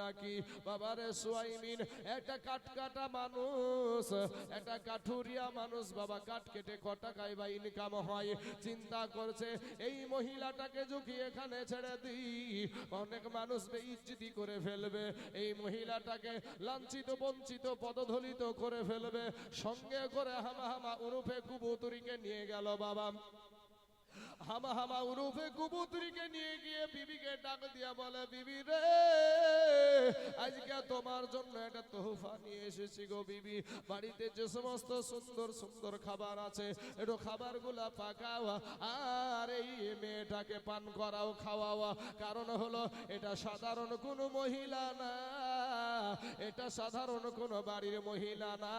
নাকি বাবারে সুয়াইমিন একটা কাটকাটা মানুষ, একটা কাঠুরিয়া মানুষ বাবা, কাঠ কেটে ক টাকায় বা ইনকাম হয়। চিন্তা করছে এই মহিলাটাকে যদি এখানে ছেড়ে দিই অনেক মানুষ বেইজ্জতি করে ফেলবে, এই মহিলাটাকে লাঞ্ছিত বঞ্চিত পদদলিত করে ফেলবে। সঙ্গে করে হামা হামা উরুফে কুবুতরিকে নিয়ে গেল বাবা। হামা হামা উরুফে কুবুতরিকে নিয়ে গিয়ে বিবিকে ডাক দিয়া বলে, বিবি রে আজকে তোমার জন্য একটা তোহফা নিয়ে এসেছি গো বিবি। বাড়িতে যে সমস্ত সুন্দর সুন্দর খাবার আছে একটু খাবারগুলা পাকাওয়া আর এই মেয়েটাকে পান করাও খাওয়াওয়া। কারণ হলো এটা সাধারণ কোনো মহিলা না, এটা সাধারণ কোনো বাড়ির মহিলা না,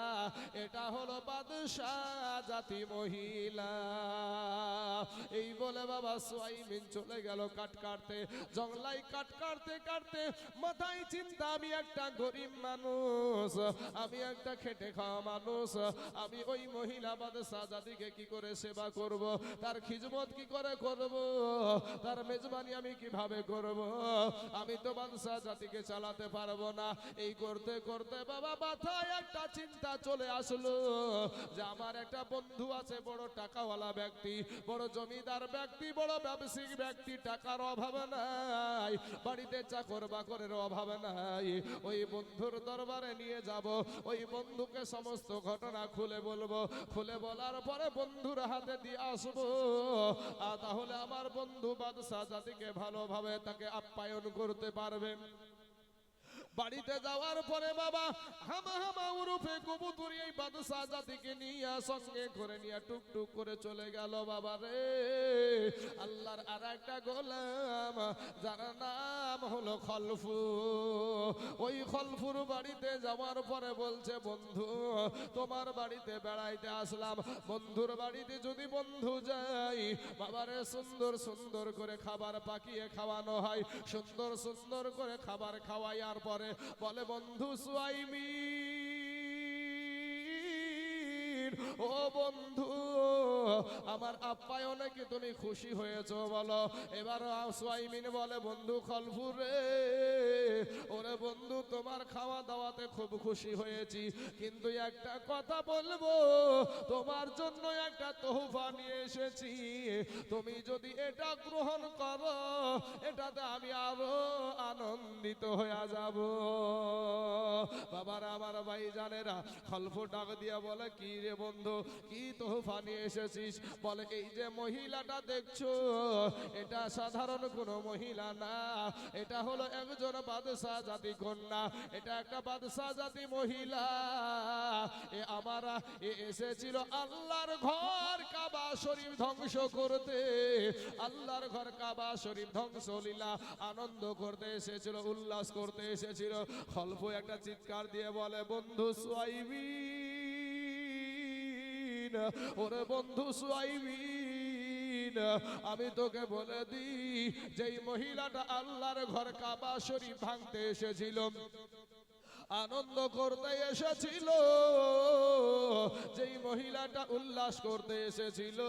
এটা হলো বাদশাহ জাতি মহিলা। এই বলে বাবা সুয়াইমিন চলে গেল কাট কাটতে, জংলাই কাট কাটতে কাটতে মাথায় চিন্তা, আমি একটা গরিব মানুষ, আমি একটা খেটে খাওয়া মানুষ, আমি ওই মহিলা বাদশাহ জাতিকে কি করে সেবা করব, তার খিজমত কি করে করব, তার মেজবানি আমি কিভাবে করব, আমি তো বাদশাহ জাতিকে চালাতে পারবো না। এই করতে করতে বাবা মাথায় একটা চিন্তা চলে আসলো যে আমার একটা বন্ধু আছে বড় টাকাওয়ালা ব্যক্তি, বড় জমিদার ব্যক্তি, বড় ব্যবসায়িক ব্যক্তি, টাকার অভাব নাই, বাড়িতে চাকর বাকরের অভাব নাই। ওই বন্ধুর দরবারে নিয়ে যাব, ওই বন্ধুকে সমস্ত ঘটনা খুলে বলবো, খুলে বলার পরে বন্ধুর হাতে দিয়ে আসবো, আর তাহলে আমার বন্ধু বাদশাহ জাতিকে ভালোভাবে তাকে আপ্যায়ন করতে পারবে। বাড়িতে যাওয়ার পরে বাবা হামা হামা উরুফে কবুতরি এই বাদশাহ জাতিকে নিয়ে সঙ্গে করে নিয়ে টুকটুক করে চলে গেল বাবা রে। আল্লাহর আর একটা গোলাম যার নাম হলো খলফু, ওই খলফুর বাড়িতে যাওয়ার পরে বলছে, বন্ধু তোমার বাড়িতে বেড়াইতে আসলাম, বন্ধুর বাড়িতে যদি বন্ধু যাই বাবারে সুন্দর সুন্দর করে খাবার পাকিয়ে খাওয়ানো হয়, সুন্দর সুন্দর করে খাবার খাওয়াই। আর পরে বলে, বন্ধু সুয়াইমিন ও বন্ধু আমার আপ্যায়নে কি তুমি খুশি হয়েছো বলো। এবার সুয়াইমিন বলে, বন্ধু খলফুর রে, ওরে বন্ধু তোমার খাওয়া দাওয়াতে খুব খুশি হয়েছি, কিন্তু একটা কথা বলবো, তোমার জন্য একটা তোহফা নিয়ে এসেছি, তুমি যদি এটা গ্রহণ করো এটাতে আমি আরো আনন্দিত হয়ে যাব। বাবার আমার ভাই জানেরা, খলফু ডাক দিয়া বলে, কি রে বন্ধু কি তোহফা নিয়ে এসেছিস? বলে, এই যে মহিলাটা দেখছো এটা সাধারণ কোনো মহিলা না, এটা হলো একজন বাদশাহ জাতি কন্যা, এটা একটা বাদশাহ জাতি মহিলা। আমারা এসেছিল আল্লাহর ঘর কাবা শরীফ ধ্বংস করতে, আল্লাহর ঘর কাবা শরীফ ধ্বংস লীলা আনন্দ করতে এসেছিল, উল্লাস করতে এসেছিল। খলফু একটা চিৎকার দিয়ে বলে, বন্ধু সুয়াইমিন, ওরে বন্ধু সুয়াইমিন, আমি তোকে বলে দিই যেই মহিলাটা আল্লাহর ঘর কাবা শরীফ ভাঙতে এসেছিল, আনন্দ করতে এসেছিল, যেই মহিলাটা উল্লাস করতে এসেছিল,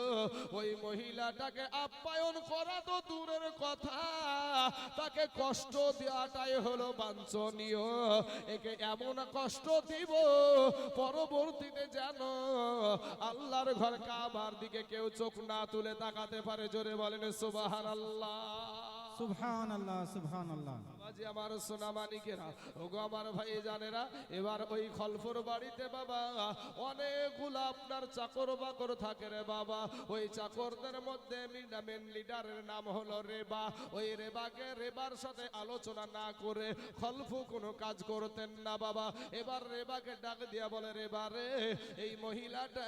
ওই মহিলাটাকে আপ্যায়ন করা তো দূরের কথা, তাকে কষ্ট দেওয়াটাই হলো বাঞ্ছনীয়। একে এমন কষ্ট দিব পরবর্তীতে যেন আল্লাহর ঘর কাবার দিকে কেউ চোখ না তুলে তাকাতে পারে। জোরে বলেন সুবহানাল্লাহ, সুবহানাল্লাহ, সুবহানাল্লাহ। বাজি আমার সোনা মানিকেরা, ওগো আমার ভাই জানেরা, এবার ওই খলফুর বাড়িতে বাবা অনেকগুলো আপনার চাকর বাকর থাকে রে বাবা। ওই চাকরদের মধ্যে মেন লিডারের নাম হলো রেবা। ওই রেবার সাথে আলোচনা না করে খলফু কোনো কাজ করতেন না বাবা। এবার রেবাকে ডাক দিয়া বলে, রেবা রে, এই মহিলাটা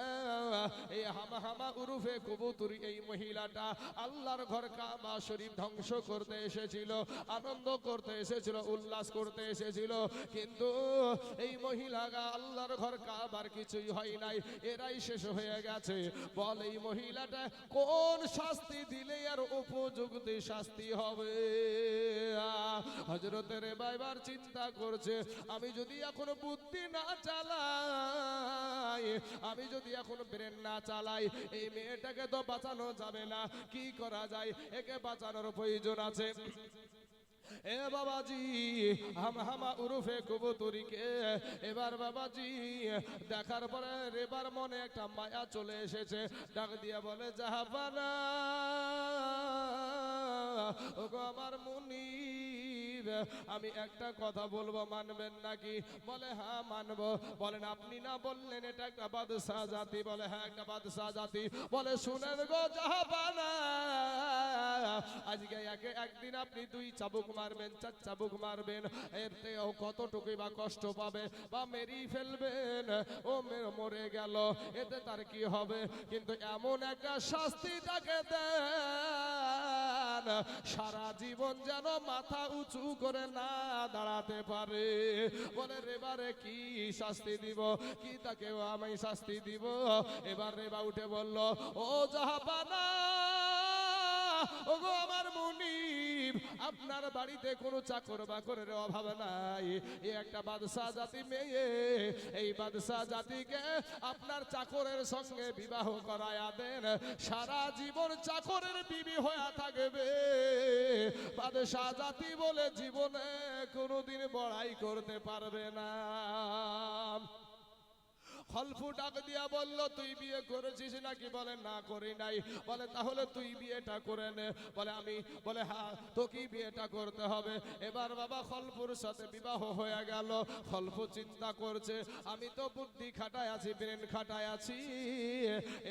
এই হামা হামা উরুফে কবুতরি, এই মহিলাটা আল্লাহর ঘর কাবা শরীফ ধ্বংস করতে এসেছিল, আনন্দ করতে এসেছিল, উল্লাস করতে এসেছিল, কিন্তু এই মহিলারা আল্লাহর ঘর কাবার কিছুই হয় নাই, এরাই শেষ হয়ে গেছে। বল এই মহিলাটা কোন শাস্তি দিলে আর উপযুক্ত শাস্তি হবে? হযরতের বাইবার চিন্তা করছে, আমি যদি এখন বুদ্ধি না চালাই, আমি যদি এখন ব্রেন না চালাই, এই মেয়েটাকে তো বাঁচানো যাবে না, কি করা যায়? একে বাঁচানোর প্রয়োজন আছে। এ বাবাজি হামা উরুফে কবুতরিকে এবার বাবাজি দেখার পরে এবার মনে একটা মায়া চলে এসেছে, ডাক দিয়া বলে জাহাবানা ওগো আমার মুনিব, আমি একটা কথা বলবো মানবেন নাকি? বলে হ্যাঁ মানবো। বলেন আপনি না বললেন এটা একটা বাদশাহ জাতি? বলে হ্যাঁ একটা বাদশাহ জাতি। বলে শুনেন গো জাহাবানা, আজকে একদিন আপনি 2 চাবুক মারবেন, 4 চাবুক মারবেন, এর থেকেও কতটুকুই বা কষ্ট পাবে বা মেরেই ফেলবেন, ও মরে গেল, এতে তার কি হবে? কিন্তু এমন একটা শাস্তি তাকে দেন সারা জীবন যেন মাথা উঁচু করে না দাঁড়াতে পারে। বলে রেবারে কি শাস্তি দিব? কি তাকে আমি শাস্তি দিব? এবার রেবা উঠে বলল, ও জাহাপানা ওগো আমার মুনিব, আপনার বাড়িতে কোনো চাকর বাকরের অভাব নাই, এই একটা বাদশাহ জাতি মেয়ে, এই বাদশাহ জাতিকে আপনার চাকরের সঙ্গে বিবাহ করায়া দেন, সারা জীবন চাকরের বিবি হয়ে থাকবে, বাদশাহ জাতি বলে জীবনে কোনোদিন বড়াই করতে পারবে না। খলফু ডাক দিয়া বলল, তুই বিয়ে করেছিস নাকি? বলে না করি নাই। বলে তাহলে তুই বিয়েটা করে নে। বলে আমি? বলে হ্যাঁ তোকেই বিয়েটা করতে হবে। এবার বাবা খলফুর সাথে বিবাহ হয়ে গেল। খলফু চিন্তা করছে, আমি তো বুদ্ধি খাটায় আছি, ব্রেন খাটায় আছি,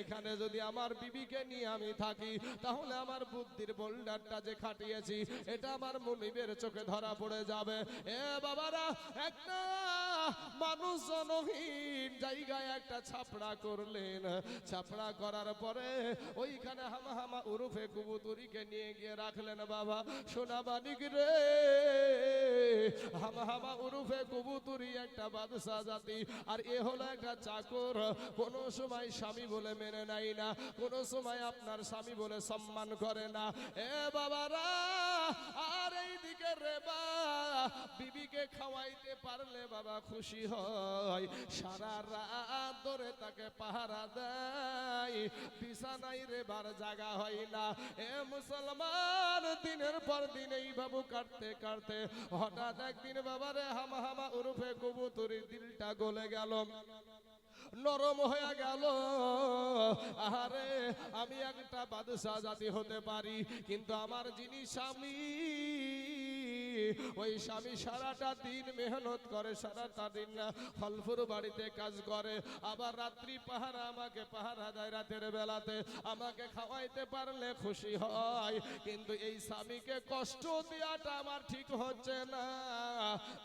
এখানে যদি আমার বিবিকে নিয়ে আমি থাকি তাহলে আমার বুদ্ধির বোল্ডারটা যে খাটিয়েছি এটা আমার মুনিবের চোখে ধরা পড়ে যাবে। এ বাবারা, একটা মানুষ জনহীন জায়গায় একটা ছাপড়া করলেন। ছাপড়া করার পরে ওইখানে হামা উরুফে কবুতরিকে নিয়ে গিয়ে রাখলেন। বাবা সোনা মানিক রে, হামা উরুফে কবুতরি একটা বাদশাহ জাতি, আর এ হলো একটা চাকর। কোন সময় স্বামী বলে মেনে নাই না, কোন সময় আপনার স্বামী বলে সম্মান করে না। এ বাবারা, আর এইদিকে রেবা বিবিকে খাওয়াইতে পারলে বাবা খুশি হয়, সারা রাত ধরে তাকে পাহারা দেয়, বিছানায় রেবার জায়গা হয় না। এ মুসলমান, দিনের পর দিন এই বাবু কাটতে কাটতে হঠাৎ একদিন বাবারে হামা উরুফে কবুতরির দিলটা গলে গেল, নরম হয়ে গেল। আহারে, আমি একটা বাদশাহ জাতি হতে পারি, কিন্তু আমার যিনি স্বামী, ওই স্বামী সারাটা দিন মেহনত করে, সারাটা দিন খলফুর বাড়িতে কাজ করে, আবার রাত্রি পাহারা আমাকে পাহারা দেয়, রাতের বেলাতে আমাকে খাওয়াইতে পারলে খুশি হয়, কিন্তু এই স্বামীকে কষ্ট দেওয়াটা আমার ঠিক হচ্ছে না।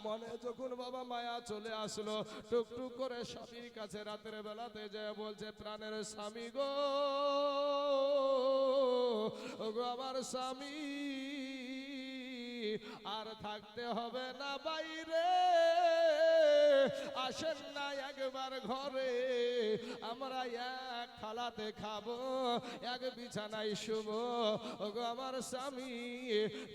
মনে যখন বাবা মায়া চলে আসলো, টুকটুক করে স্বামীর কাছে রাতের বেলাতে যে বলছে, প্রাণের স্বামী গো, ওগো আমার স্বামী, আর থাকতে হবে না বাইরে, আসেন না একবার ঘরে, আমরা এক খালাতে খাবো, এক বিছানায় শুব। ওগো আমার স্বামী,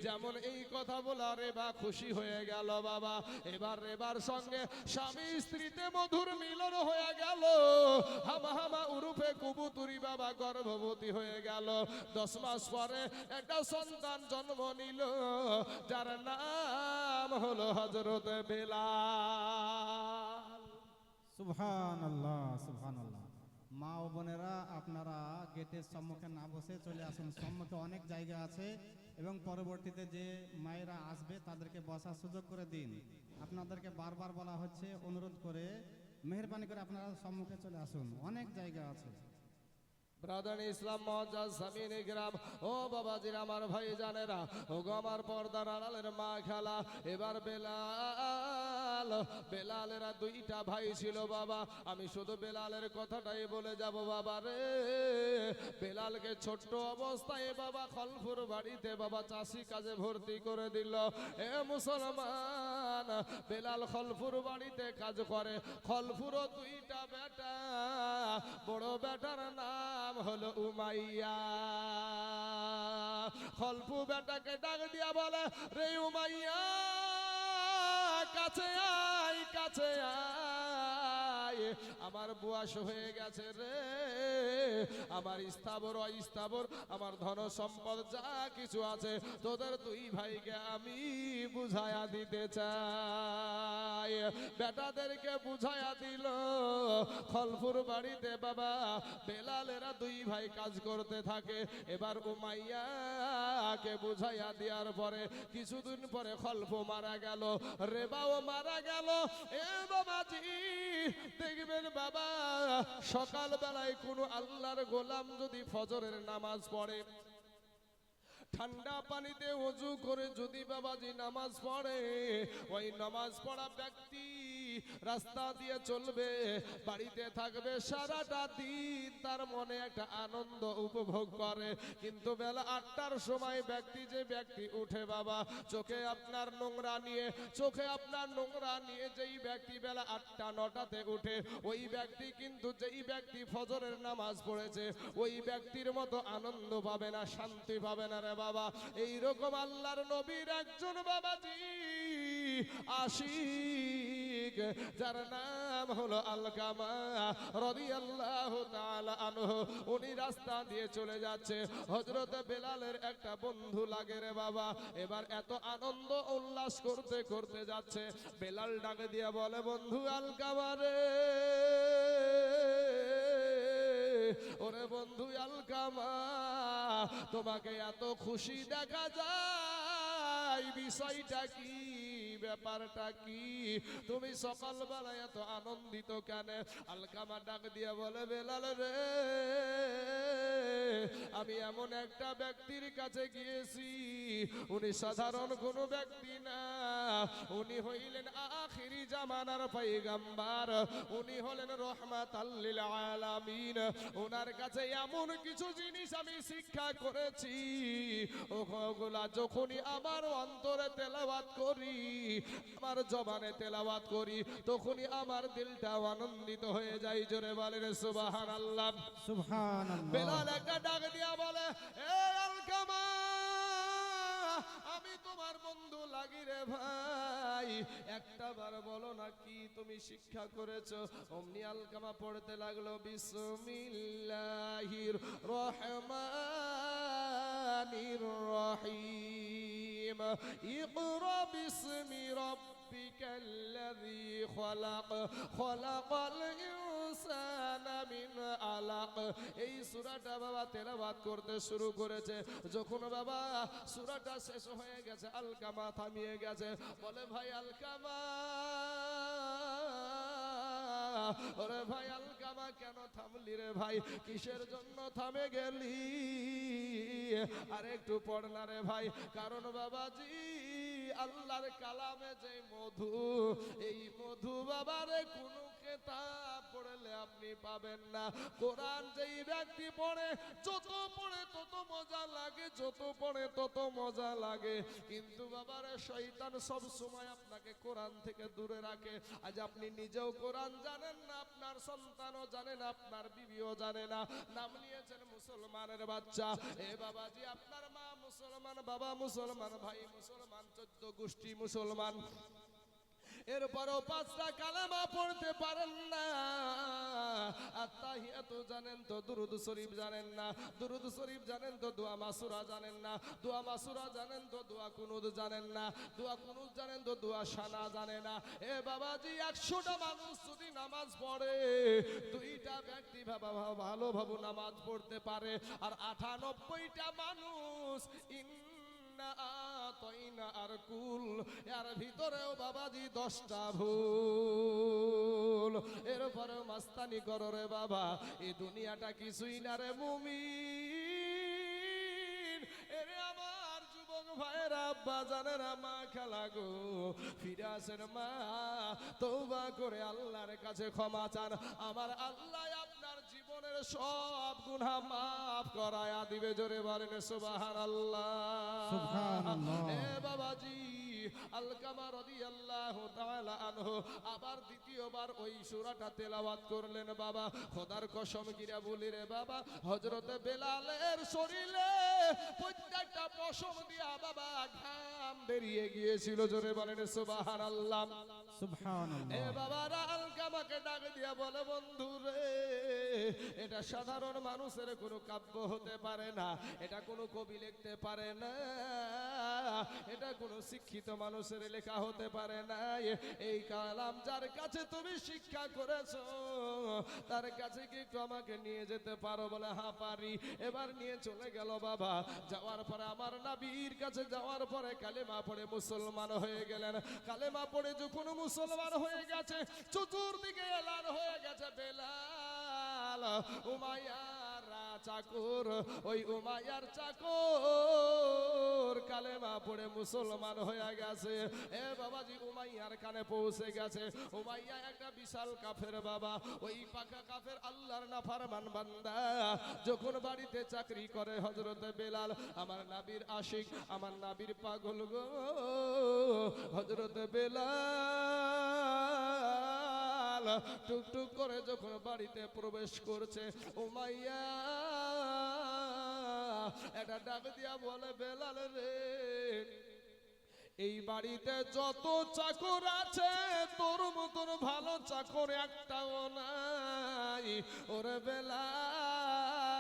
যেমন এই কথা বলা রেবা খুশি হয়ে গেল। বাবা এবার রেবার সঙ্গে স্বামী স্ত্রীতে মধুর মিলন হয়ে গেল। হামা উরুফে কবুতরি বাবা গর্ভবতী হয়ে গেল। 10 মাস পরে একটা সন্তান জন্ম নিল, যার নাম হলো হযরত বেলাল। সুবহানাল্লাহ, সুবহানাল্লাহ। মা ও বোনেরা, আপনারা গেটের সম্মুখে না বসে চলে আসুন, সম্মুখে অনেক জায়গা আছে এবং পরবর্তীতে যে মায়েরা আসবে তাদেরকে বসার সুযোগ করে দিন। আপনাদেরকে বারবার বলা হচ্ছে, অনুরোধ করে মেহেরবানি করে আপনারা সম্মুখে চলে আসুন, অনেক জায়গা আছে। ব্রাদার ইসলাম মহাজাজ সামিন গ্রাম, ও বাবাজির আমার ভাই জানেরা, ও গো আমার পর্দার আড়ালের মা খেলা। এবার বেলালেরা 2টা ভাই ছিল বাবা, আমি শুধু বেলালের কথাটাই বলে যাব। বাবা রে, বেলালকে ছোট্ট অবস্থায় বাবা খলফুর বাড়িতে বাবা চাষি কাজে ভর্তি করে দিল। এ মুসলমান, বেলাল খলফুর বাড়িতে কাজ করে। খলফুরও 2টা বেটা, বড় বেটার নাম হলো উমাইয়া। খলফু বেটাকে ডাক দিয়া বলে, রে উমাইয়া, কাছে আয়, কাছে আয়, আমার বয়স হয়ে গেছে রে, আমার স্থাবর অস্থাবর আমার ধন সম্পদ যা কিছু আছে তোদের দুই ভাইকে আমি বুঝায়া দিতে চাই। বেটাদেরকে বুঝায়া দিল। খলফুর বাড়িতে বাবা বেলালেরা দুই ভাই কাজ করতে থাকে। এবার উমাইয়াকে বুঝাইয়া দেওয়ার পরে কিছুদিন পরে খলফ মারা গেল, রেবাও মারা গেল। এ বাবাজি দেখবেন বাবা সকাল বেলায় কোনো আল্লাহর গোলাম যদি ফজরের নামাজ পড়ে, ঠান্ডা পানিতে ওযু করে যদি বাবাজি নামাজ পড়ে, ওই নামাজ পড়া ব্যক্তি রাস্তা দিয়ে চলবে, বাড়িতে থাকবে সারাটা দিন, তার মনে একটা আনন্দ উপভোগ করে। কিন্তু বেলা 8টার সময় যে ব্যক্তি উঠে বাবা চোখে আপনার নোংরা নিয়ে যেই ব্যক্তি বেলা 8টা 9টাতে উঠে, ওই ব্যক্তি কিন্তু যেই ব্যক্তি ফজরের নামাজ পড়েছে ওই ব্যক্তির মতো আনন্দ পাবে না, শান্তি পাবে না রে বাবা। এইরকম আল্লাহর নবীর একজন বাবাজি আশিক, যার নাম হলো আলকামা রাদিয়াল্লাহু তাআলা আনহু। উনি রাস্তা দিয়ে চলে যাচ্ছে, হযরত বেলালের একটা বন্ধু লাগে রে বাবা। এবার এত আনন্দ উল্লাস করতে করতে যাচ্ছে, বেলাল ডাকে দিয়ে বলে, বন্ধু আলকামা রে, ওরে বন্ধু আলকামা, তোমাকে এত খুশি দেখা যায়, বিষয়টা কি, ব্যাপারটা কি, তুমি সকালবেলা এত আনন্দিত কেন? আলকামা ডাক দিয়ে বলে, বেলাল রে, আমি এমন একটা ব্যক্তির কাছে গিয়েছি, উনি সাধারণ কোনো ব্যক্তি না, উনি হইলেন আখিরি জামানার পয়গম্বর, উনি হলেন রহমাতাল লিল আলামিন। ওনার কাছে এমন কিছু জিনিস আমি শিক্ষা করেছি, ওগুলা যখনই আমার অন্তরে তেলাওয়াত করি, আমার জবানে তেলাওয়াত করি, তখনই আমার দিলটা আনন্দিত হয়ে যায়। জোরে বলেন সুবহানাল্লাহ। সুবহানাল্লাহ। বেলাল একটা ডাক দিয়া বলে, এ আলকামা, আমি তোমার বন্ধু লাগি রে ভাই, একটা বার বলো না কি তুমি শিক্ষা করেছো? অমনি আলকামা পড়তে লাগলো, বিসমিল্লাহির রহমানির রহিম, ইকরা বিসমি রাব্বিকাল্লাযী খলাক, খলাকাল ইনসানা মিন আলাক। এই সূরাটা বাবা তেলাওয়াত করতে শুরু করেছে। যখন বাবা সূরাটা শেষ হয়ে গেছে, আলকামা থামিয়ে গেছে। বলে, ভাই আলকামা, ওরে ভাই আলকামা, কেন থামলি রে ভাই? কিসের জন্য থামে গেলি? আর একটু পড় না রে ভাই। কারণ বাবাজি আল্লাহর কালামে যে মধু, এই মধু বাবারে কোনো কিতাব পড়লে আপনি পাবেন না। কোরআন যেই ব্যক্তি পড়ে, যত পড়ে তত মজা লাগে, যত পড়ে তত মজা লাগে। কিন্তু বাবারে শয়তান সব সময় আপনাকে কোরআন থেকে দূরে রাখে। আজ আপনি নিজেও কোরআন জানেন না, আপনার সন্তানও জানে না, আপনার বিবিও জানে না। নাম নিয়েছেন মুসলমানের বাচ্চা। এ বাবাজি আপনার মা মুসলমান, বাবা মুসলমান, ভাই মুসলমান, 14 গোষ্ঠী মুসলমান, এরপরও 5টা কালেমা পড়তে পারেন না। আত্তাহিয়াতু জানেন তো, দুরুদ শরীফ জানেন না, দুরুদ শরীফ জানেন তো, দোয়া মাসুরা জানেন না, দোয়া মাসুরা জানেন তো, দোয়া কুনুত জানেন না, দোয়া কুনুত জানেন তো, দোয়া শানা জানে না। এ বাবাজি 100টা মানুষ যদি নামাজ পড়ে, 2টা ব্যক্তি ভালোভাবে নামাজ পড়তে পারে, আর 98টা মানুষ আর কুল, এর ভিতরেও বাবাজি 10টা ভুল। এরপরেও মাস্তানি করো রে বাবা, এই দুনিয়াটা কিছুই না রে মুমিন। এরে আমার যুবক ভাইরা, আব্বা জানেরা, মা খালা গো, ফিরে আসেন মা, তওবা করে আল্লাহর কাছে ক্ষমা চান। আমার আল্লাহ আপনার জীবনের সব গুনাহ মাফ করায়া দিবে। জোরে বলেন সুবহানাল্লাহ। সুবহানাল্লাহ। এ বাবাজি আলকামা রাদিয়াল্লাহু তাআলা আনহু আবার দ্বিতীয়বার ওই সূরাটা তেলাওয়াত করলেন। বাবা খোদার কসম গিরা বলি রে বাবা, হযরত বেলালের শরীরে প্রত্যেক একটা পশম দিয়া বাবা ঘাম বেরিয়ে গিয়েছিল, জোরে বলেন সুবহানাল্লাহ। সুবহানাল্লাহ। এ বাবারা আলকামাকে ডাক দিয়া বলে, বন্ধু রে, এটা সাধারণ মানুষের কোনো কাব্য হতে পারে না, এটা কোনো কবি লিখতে পারে না, এটা কোনো শিক্ষিত মানুষের লেখা হতে পারে না। এই কালাম যার কাছে তুমি শিক্ষা করেছো তার কাছে কি একটু আমাকে নিয়ে যেতে পারো? বলে হ্যাঁ পারি। এবার নিয়ে চলে গেল বাবা। যাওয়ার পরে আমার নবীর কাছে যাওয়ার পরে কালেমা পড়ে মুসলমান হয়ে গেলেন। কালেমা পড়ে যখন মুসলমান হয়ে গেছে, চতুর্দিকে এলান হয়ে গেছে, বেলাল উমাইয়ার চাকর, ওই উমাইয়ার চাকর কালেমা পড়ে মুসলমান হয়ে গেছে। এ বাবাজি উমাইয়ার কানে পৌঁছে গেছে। উমাইয়া একটা বিশাল কাফের বাবা, ওই পাকা কাফের আল্লাহর নাফরমান বান্দা। যখন বাড়িতে চাকরি করে হযরতে বেলাল, আমার নবীর আশিক, আমার নবীর পাগল গো, হযরতে বেলাল টুকটুক করে যখন বাড়িতে প্রবেশ করছে, উমাইয়া এটা ডাক দিয়া বলে, বেলাল রে, এই বাড়িতে যত চাকর আছে তোর মতন ভালো চাকর একটাও নাই। ওরে বেলাল,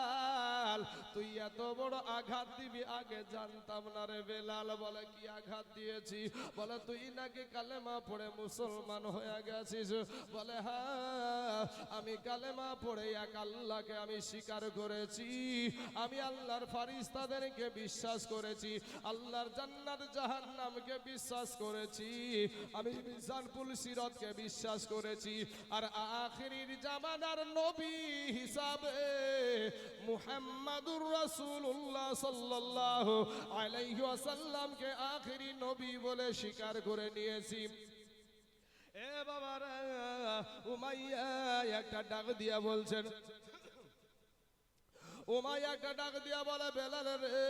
তুই এত বড় আঘাত দিবি আগে জানতাম না রে বেলাল। বলে কি আঘাত দিয়েছি? বলে তুই নাকি কালেমা পড়ে মুসলমান হয়ে গেছিস। বলে হ্যাঁ, আমি কালেমা পড়ে এক আল্লাহকে আমি স্বীকার করেছি, আমি আল্লাহর ফারিস্তাদেরকে বিশ্বাস করেছি, আল্লাহর জান্নাত জাহান্নামকে বিশ্বাস করেছি, আমি মিজানুল সিরাতকে বিশ্বাস করেছি, আর আখিরির জামানার নবী হিসাবে মুহাম্মাদুর রাসূলুল্লাহ সাল্লাল্লাহু আলাইহি ওয়াসাল্লামকে আখিরি নবী বলে স্বীকার করে নিয়েছি। এ বাবারা, উমাইয়া একটা ডাক দিয়া বলছেন, উমাইয়া একটা ডাক দিয়া বলে, বেলাল রে,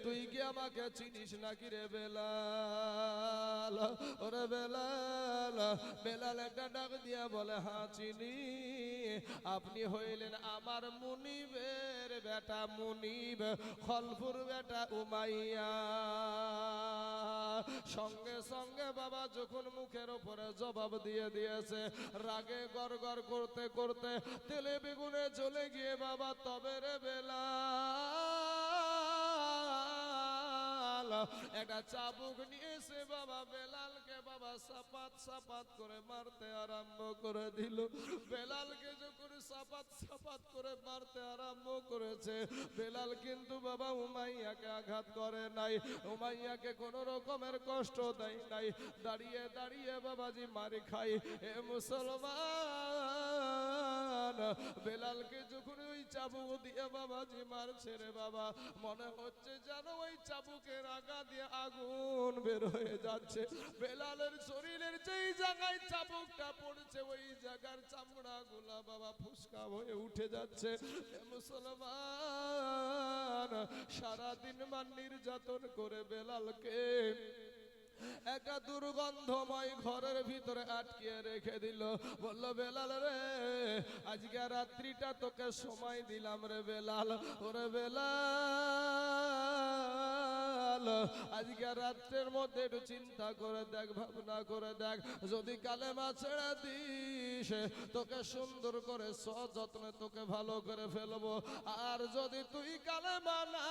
তুই কি আমাকে চিনিস নাকি রে বেলাল? ওরে বেলাল, বেলাল একটা ডাক দিয়া বলে, হ্যাঁ চিনি, আপনি হইলেন আমার মুনিবের বেটা মুনিব, খলফুর বেটা উমাইয়া। সঙ্গে সঙ্গে বাবা যখন মুখের উপরে জবাব দিয়ে দিয়েছে, রাগে গড়গড় করতে করতে তেলে বেগুনে চলে গিয়ে বাবা, তবে রে বেলাল একটা চাবুক নিয়েছে বাবা, বেলালকে বাবা সাপাত সাপাত করে মারতে আরম্ভ করে দিল। বেলালকে যখন সাপাত সাপাত করে মারতে আরম্ভ করেছে, বেলাল কিন্তু বাবা উমাইয়াকে আঘাত করে নাই, উমাইয়াকে কোন রকমের কষ্ট দেয় নাই। দাঁড়িয়ে দাঁড়িয়ে বাবাজি মারি খাই। এ মুসলমান, বেলালকে যখন ওই চাবুক দিয়ে বাবাজি মারছে রে বাবা, মনে হচ্ছে যেন ওই চাবুকের আগা দিয়ে আগুন বের হয়ে যাচ্ছে। বেলালের শরীরের যেই জায়গায় চাবুকটা পড়ছে ওই জায়গার চামড়া গুলা বাবা ফুসকা হয়ে উঠে যাচ্ছে। মুসলমান সারাদিন মান নির্যাতন করে বেলালকে একটা দুর্গন্ধময় ঘরের ভিতরে আটকিয়ে রেখে দিল। বলল, বেলাল রে, আজকে রাত্রিটা তোকে সময় দিলাম রে বেলাল। ওরে বেলাল, আজকে রাত্রের মধ্যে একটু চিন্তা করে দেখ, ভাবনা করে দেখ, যদি কালেমা ছেড়ে দিস তোকে সুন্দর করে সযত্নে তোকে ভালো করে ফেলবো, আর যদি তুই কালেমা না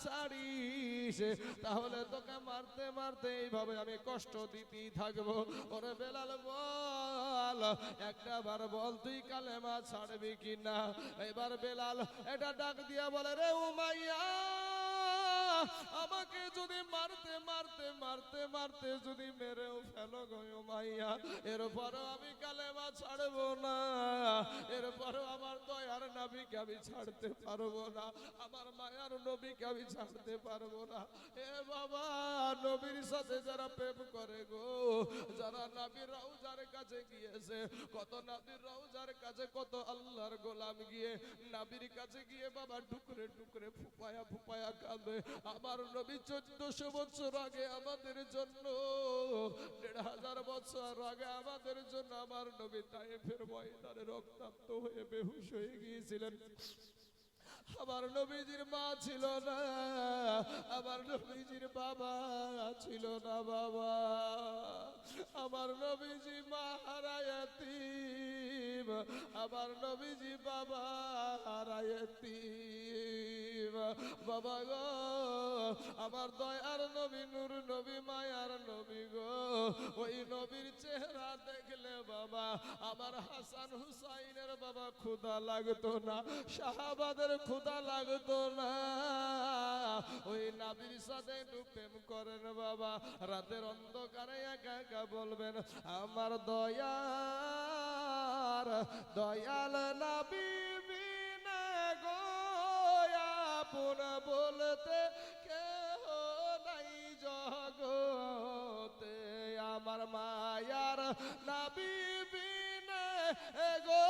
ছাড়িস তাহলে তোকে মারতে মারতে এইভাবে আমি কষ্ট দিতেই থাকবো। ওরে বেলাল বল, একটা বার বল তুই কালেমা ছাড়বি কিনা? এবার বেলাল এটা ডাক দিয়া বলে, রে উমাইয়া, আমাকে যদি মারতে মারতে মারতে মারতে যদি মেরেও ফেলো গো উমাইয়া, এরপরও আমি কালেমা ছাড়বো না, এরপরও আমার দয়ার নবীকে আমি ছাড়তে পারবো না, আমার মায়ার নবীকে আমি ছাড়তে পারবো না। এ বাবা, নবীর সাথে যারা প্রেম করে গো, যারা নবীর রওজার কাছে গিয়েছে, কত নবীর রওজার কাছে কত আল্লাহর গোলাম গিয়ে নবীর কাছে গিয়ে বাবা টুকরে টুকরে ফুপায়া ফুপায়া কাঁদে। আমার নবী 1400 বছর আগে আমাদের জন্য, 1500 বছর আগে আমাদের জন্য আমার নবী তায়েফের ময়দানে রক্তাক্ত হয়ে বেহুশ হয়ে গিয়েছিলেন। আমার নবীজির মা ছিল না, আমার নবীজির বাবা ছিল না বাবা, আমার নবীজি মা হারায়াতিম, আমার নবীজি বাবা হারায়াতিম। বাবা গো, আমার দয়ার নবী নূর নবী মায়ার নবী গো, ওই নবীর চেহারা দেখলে বাবা আমার হাসান হুসাইনের বাবা ক্ষুধা লাগতো না, সাহাবাদের ক্ষুধা লাগতো না। ওই নবীর সাথে একটু প্রেম করেন বাবা, রাতের অন্ধকারে একা একা বলবেন আমার দয়ার দয়াল নবী বিনে গো আপন বলতে কেহ নাই জগতে, আমার মায়ার নবী বিনে গো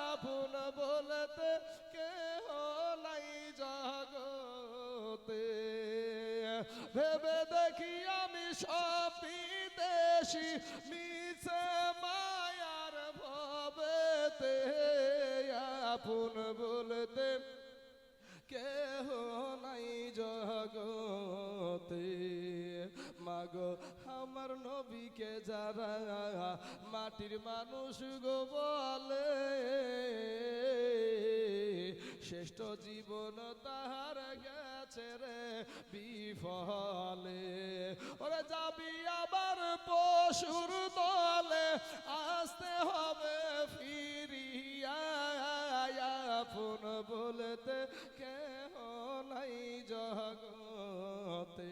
আপন বলতে কেহ নাই জগতে। ভেবে দেখি আমি সব বিদেশি মিছে মায়ার ভবেতে, আপন বলতে কেহ নাই জগতে। মাগো আমার নবীকে যারা মাটির মানুষ গো বলে, শ্রেষ্ঠ জীবন তাহার গেছে রে বিফলে। ওরে যাবি আবার পশুর দলে, আসতে হবে ফিরিয়া, আপন বলতে কেহ নাই জগতে।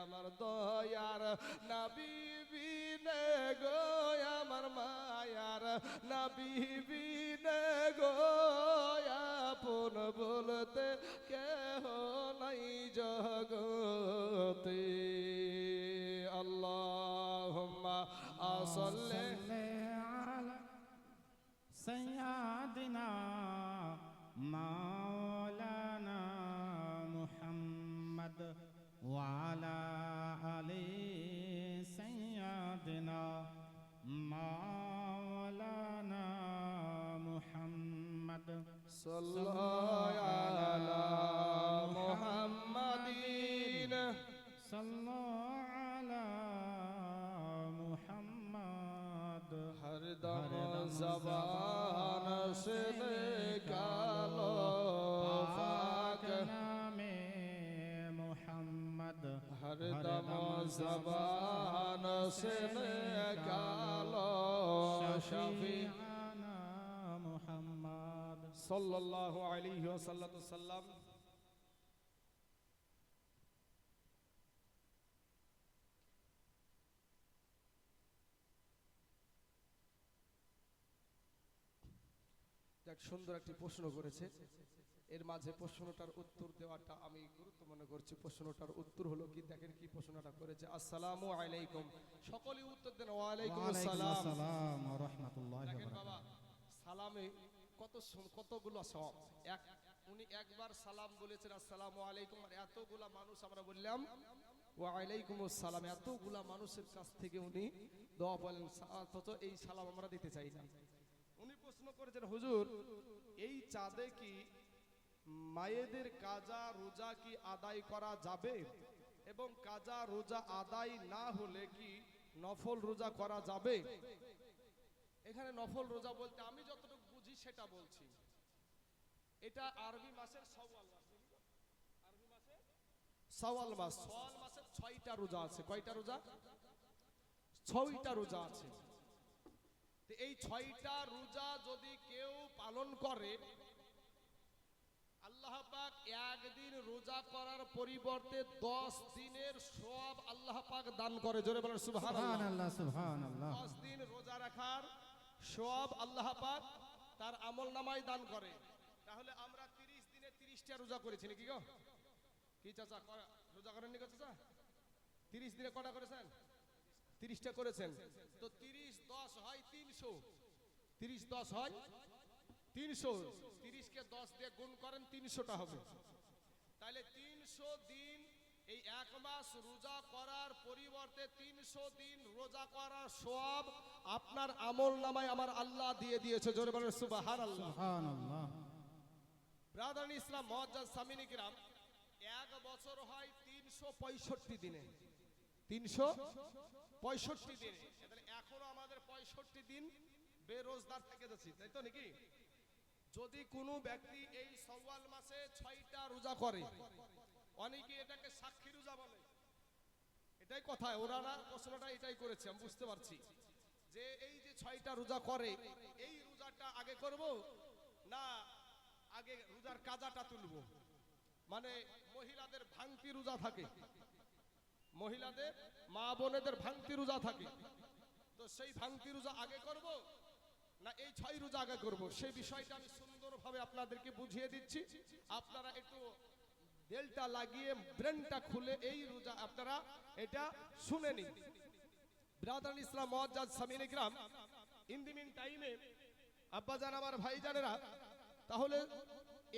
আমার দয়ার নবী বিনে গো আমার মায়ার নবী বিনে গো আপন বলতে কেহ নাই জগতে। আল্লাহুম্মা সাল্লি আলা সাইয়্যিদিনা মাওলানা মুহাম্মদ ওয়া আলা আলি সাইয়্যিদিনা মাওলানা মুহাম্মদ সাল্লাল্লাহু আলা মুহাম্মাদিন সাল্লাল্লাহু আলা মুহাম্মদ। हरदम ज़बान से निकालो पाक नामे मुहम्मद, हरदम ज़बान से निकालो शफीआना मुहम्मद सल्लल्लाहु अलैहि वसल्लम। এক সুন্দর একটি প্রশ্ন করেছে, এর মাঝে প্রশ্নটার উত্তর দেওয়াটা আমি গুরুত্ব মনে করছি। প্রশ্নটার উত্তর হলো কি, দেখেন কি প্রশ্নটা করেছে। আসসালামু আলাইকুম, সকলেই উত্তর দেন ওয়া আলাইকুম আসসালাম। আসসালাম ওয়া রাহমাতুল্লাহি ওয়া দেখেন বাবা, বারাকাতুহু। সালামে কতগুলো সওয়াব। উনি একবার সালাম বলেছেন আসসালামু আলাইকুম, আর এতগুলা মানুষ আমরা বললাম ওয়া আলাইকুম আসসালাম, এতগুলা মানুষের কাছ থেকে উনি দোয়া বলেন, অথচ এই সালাম আমরা দিতে চাই না। উনি প্রশ্ন করেছেন হুজুর, এই চাঁদে কি মায়েদের কাজা রোজা কি আদায় করা যাবে, এবং কাজা রোজা আদায় না হলে কি নফল রোজা করা যাবে? এখানে নফল রোজা বলতে আমি যতটুকু বুঝি সেটা বলছি। এটা আরবি মাসের শাওয়াল মাস, আরবি মাসে শাওয়াল মাস, শাওয়াল মাসের 6টা রোজা আছে। কয়টা রোজা? 6টা রোজা আছে। তো এই 6টা রোজা যদি কেউ পালন করে, আল্লাহ পাক একদিন রোজা করার পরিবর্তে 10 দিনের সওয়াব আল্লাহ পাক দান করে। জোরে বলেন সুবহানাল্লাহ। সুবহানাল্লাহ সুবহানাল্লাহ। 10 দিন রোজা রাখার সওয়াব আল্লাহ পাক তার আমলনামায় দান করে। তাহলে আমরা 30 দিনে 30টা রোজা করেছি নাকি গো? কি চাচা রোজা করেননি গো চাচা? 30 দিনে কটা করেছেন? 30টা করেছেন। তো 30 10 হয় 300, 30 10 হয় 300, 30 কে 10 দিয়ে গুণ করেন 300টা হবে। তাহলে 300 দিন এই এক মাস রোজা করার পরিবর্তে 300 দিন রোজা করার সওয়াব আপনার আমলনামায় আমার আল্লাহ দিয়ে দিয়েছে। জোরে বলেন সুবহানাল্লাহ। সুবহানাল্লাহ। ব্রাদার ইসলাম মুআজ্জাজ সামিনী কিরাম, এক বছর হয় 365 দিনে, 365 দিনে। তাহলে এখনো আমাদের 65 দিন বেরোজগার থেকে যাচ্ছি, তাই তো নাকি? যদি কোনো ব্যক্তি এই শাওয়াল মাসে 6টা রোজা করে, অনেকে এটাকে সাক্ষী রোজা বলে, এটাই কথা, ওরা না প্রশ্নটা এটাই করেছে, আমি বুঝতে পারছি যে এই যে 6টা রোজা করে, এই রোজাটা আগে করব না আগে রোজার কাজাটা তুলবো? মানে মহিলাদের ভাঙতি রোজা থাকে, মহিলাদের মা বোনেদের ভাঙতি রোজা থাকে, তো সেই ভাঙতি রোজা আগে করব না এই 6 রোজা আগে করব? সেই বিষয়টা আমি সুন্দরভাবে আপনাদেরকে বুঝিয়ে দিচ্ছি। আপনারা একটু দিলটা লাগিয়ে ব্রেনটা খুলে এই রোজা আপনারা এটা শুনে নিন। ব্রাদার ইসলাম মুআজ্জাজ সামিনী কিরাম, ইন দি মিন টাইমে আব্বাজান আমার ভাইজানেরা, তাহলে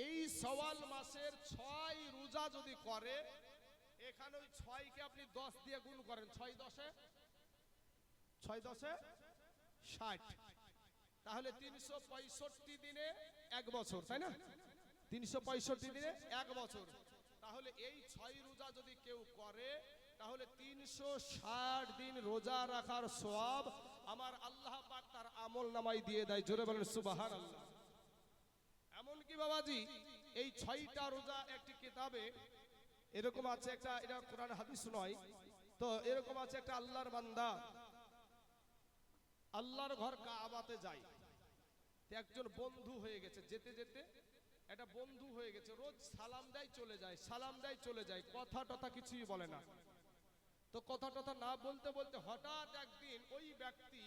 এই শাওয়াল মাসের 6 রোজা যদি করে, এখানে ওই 6 কে আপনি 10 দিয়ে গুণ করেন, 6 10 60, তাহলে 365 দিনে এক বছর, তাই না? 365 দিনে এক বছর। তাহলে এই 6 রোজা যদি কেউ করে, তাহলে 360 দিন রোজা রাখার সওয়াব আমার আল্লাহ পাক তার আমল নামায় দিয়ে দেয়। জোরে বলেন সুবহানাল্লাহ। এমন কি বাবাজি, এই 6টা রোজা একটি কিতাবে এরকম আছে, একটা এটা কোরআন হাদিস নয়, তো এরকম আছে একটা আল্লাহর বান্দা আল্লাহর ঘর কাবাতে যায়, তো একজন বন্ধু হয়ে গেছে, যেতে যেতে একটা বন্ধু হয়ে গেছে, রোজ সালাম দেয় চলে যায়, সালাম দেয় চলে যায়, কথা টথা কিছুই বলে না। তো কথা টথা না বলতে বলতে হঠাৎ একদিন ওই ব্যক্তি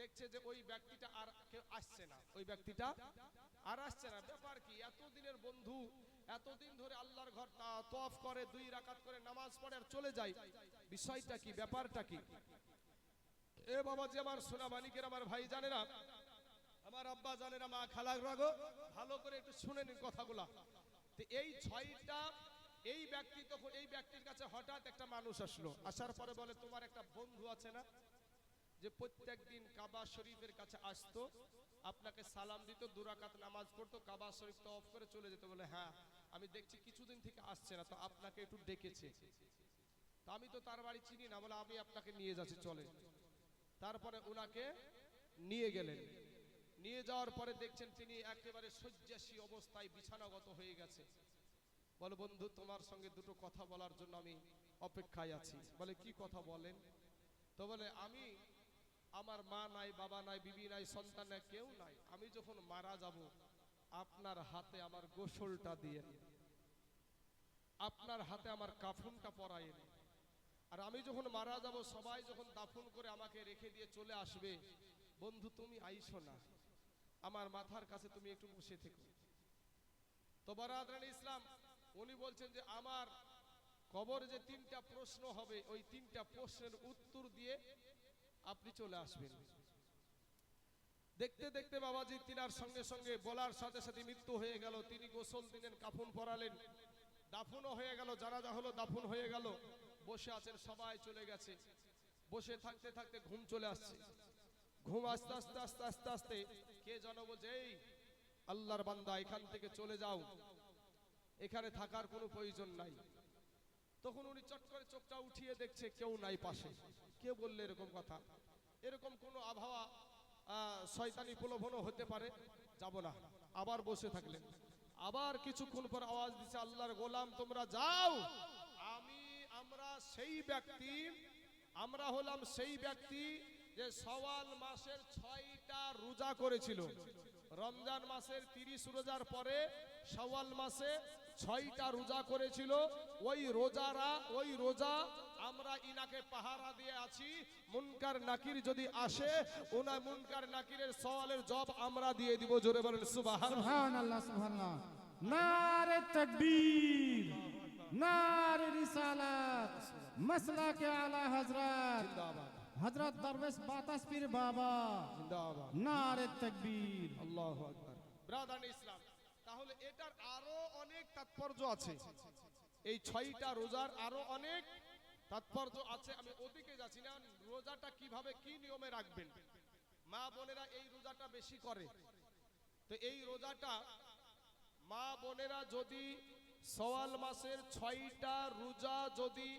দেখছে যে ওই ব্যক্তিটা আর কেউ আসছে না, ওই ব্যক্তিটা আর আসছে না। ব্যাপার কি, এতদিনের বন্ধু, এতদিন ধরে আল্লাহর ঘর তওয়াফ করে, 2 রাকাত করে নামাজ পড়ে আর চলে যায়, বিষয়টা কি, ব্যাপারটা কি? এ বাবাজি আমার সোনা মানিকের, আমার ভাই জানেরা, আমার আব্বা জানেরা, মা খালার রাগো, ভালো করে একটু শুনে নিন কথাগুলা। তো এই 6টা, এই ব্যক্তি, তখন এই ব্যক্তির কাছে হঠাৎ একটা মানুষ আসলো, আসার পরে বলে, তোমার একটা বন্ধু আছে না যে প্রত্যেক দিন কাবা শরীফের কাছে আসতো, আপনাকে সালাম দিত, 2 রাকাত নামাজ পড়তো, কাবা শরীফ তওয়াফ করে চলে যেত? বলে হ্যাঁ, আমি দেখছি কিছুদিন থেকে আসছে না, তো আপনাকে একটু ডেকেছে। তো আমি তো তার বাড়ি চিনি না, বলে আমি আপনাকে নিয়ে যাচ্ছি, চলে। তারপরে ওনাকে নিয়ে গেলেন, নিয়ে যাওয়ার পরে দেখছেন তিনি একেবারে শয্যাশী অবস্থায় বিছানাগত হয়ে গেছে। বলে, বন্ধু তোমার সঙ্গে দুটো কথা বলার জন্য আমি অপেক্ষায় আছি। বলে, কি কথা বলেন? তো বলে, আমি, আমার মা নাই, বাবা নাই, বিবি নাই, সন্তান নাই, কেউ নাই, আমি যখন মারা যাব আপনার হাতে আমার গোসলটা দিয়ে, আপনার হাতে আমার কাফনটা পরায়েন, আর আমি যখন মারা যাব সবাই যখন দাফন করে আমাকে রেখে দিয়ে চলে আসবে, বন্ধু তুমি আইসো না, আমার মাথার কাছে তুমি একটু বসে থেকো। তো বারাদারান ইসলাম, উনি বলছেন যে আমার কবরে যে 3টা প্রশ্ন হবে, ওই 3টা প্রশ্নের উত্তর দিয়ে আপনি চলে আসবেন। দেখতে দেখতে বাবাজি তিনার সঙ্গে সঙ্গে বলার সাথে সাথে মৃত্যু হয়ে গেল। তিনি গোসল দিলেন, কাফন পরালেন, দাফনও হয়ে গেল, জানাজা হলো, দাফন হয়ে গেল। বসে আছেন, সবাই চলে গেছে। বসে থাকতে থাকতে ঘুম চলে আসছে। ঘুম আস্তে আস্তে আস্তে আস্তে আস্তে কে যেন বলছে, এই আল্লাহর বান্দা এখান থেকে চলে যাও, এখানে থাকার কোনো প্রয়োজন নাই। তখন উনি চট করে চোখটা উঠিয়ে দেখছে কেউ নাই পাশে। কে বললে এরকম কথা? এরকম কোনো আবহাওয়া শয়তানি প্রলোভনও হতে পারে, যাব না। আবার বসে থাকলেন। আবার কিছুক্ষণ পর আওয়াজ দিচ্ছে, আল্লাহর গোলাম তোমরা যাও, আমরা সেই ব্যক্তি, আমরা হলাম সেই ব্যক্তি যে শাওয়াল মাসের 6টা রোজা করেছিল। রমজান মাসের 30 রোজার পরে শাওয়াল মাসে 6টা রোজা করেছিল। ওই রোজা আমরা ইনাকে পাহারা দিয়ে আছি। মুনকার নাকির যদি আসে, ওনা মুনকার নাকিরের সওয়ালের জবাব আমরা দিয়ে দিব। জোরে বলেন সুবহানাল্লাহ, সুবহানাল্লাহ। নারে তাকবীর, নারে রিসালাত, মাসলাকে আলা হযরত জিন্দাবাদ, হযরত দরবেশ বাতাস পীর বাবা জিন্দাবাদ, নারে তাকবীর, আল্লাহু আকবার। ব্রাদার ইসলাম, তাহলে এটার আরো অনেক তাৎপর্য আছে। এই 6টা রোজার আরো অনেক তাৎপর্য আছে। আমি ওদিকে যাচ্ছি না। রোজাটা কিভাবে কি নিয়মে রাখবেন, মা বোনেরা এই রোজাটা বেশি করে। তো এই রোজাটা মা বোনেরা যদি সওয়াল মাসের 6টা রোজা যদি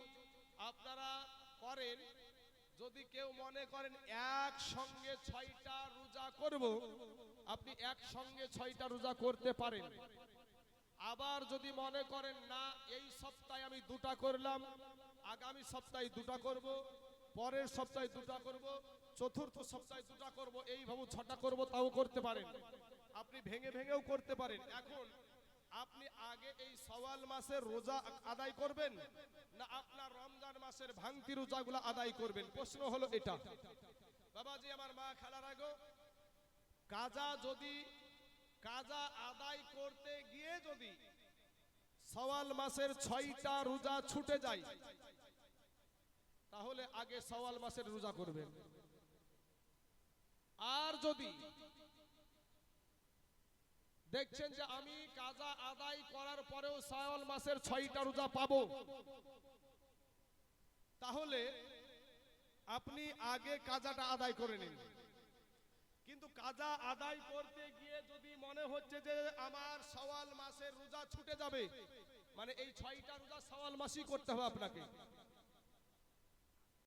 আপনারা করেন, যদি কেউ মনে করেন একসঙ্গে 6টা রোজা করব, আপনি একসঙ্গে 6টা রোজা করতে পারেন। আবার যদি মনে করেন না এই সপ্তাহে আমি 2টা করলাম, আগামী সপ্তাহে 2টা করব, পরের সপ্তাহে 2টা করব, চতুর্থ সপ্তাহে 2টা করব, এইভাবে 6টা করব, তাও করতে পারেন। আপনি ভেঙে ভেঙেও করতে পারেন। এখন আপনি আগে এই সওয়াল মাসের রোজা আদায় করবেন না আপনার রমজান মাসের ভাঙতি রোজাগুলো আদায় করবেন? প্রশ্ন হলো এটা। বাবাজি আমার, মা খালা রাগো, কাজা আদায় করতে গিয়ে যদি সওয়াল মাসের 6টা রোজা ছুটে যায়, তাহলে আগে সওয়াল মাসের রোজা করবেন। আর যদি দেখছেন যে আমি কাজা আদায় করার পরেও সওয়াল মাসের 6টা রোজা পাবো, তাহলে আপনি আগে কাজাটা আদায় করে নিন। কিন্তু কাজা আদায় করতে গিয়ে যদি মনে হচ্ছে যে আমার সওয়াল মাসের রোজা ছুটে যাবে, মানে এই 6টা রোজা সওয়াল মাসই করতে হবে আপনাকে,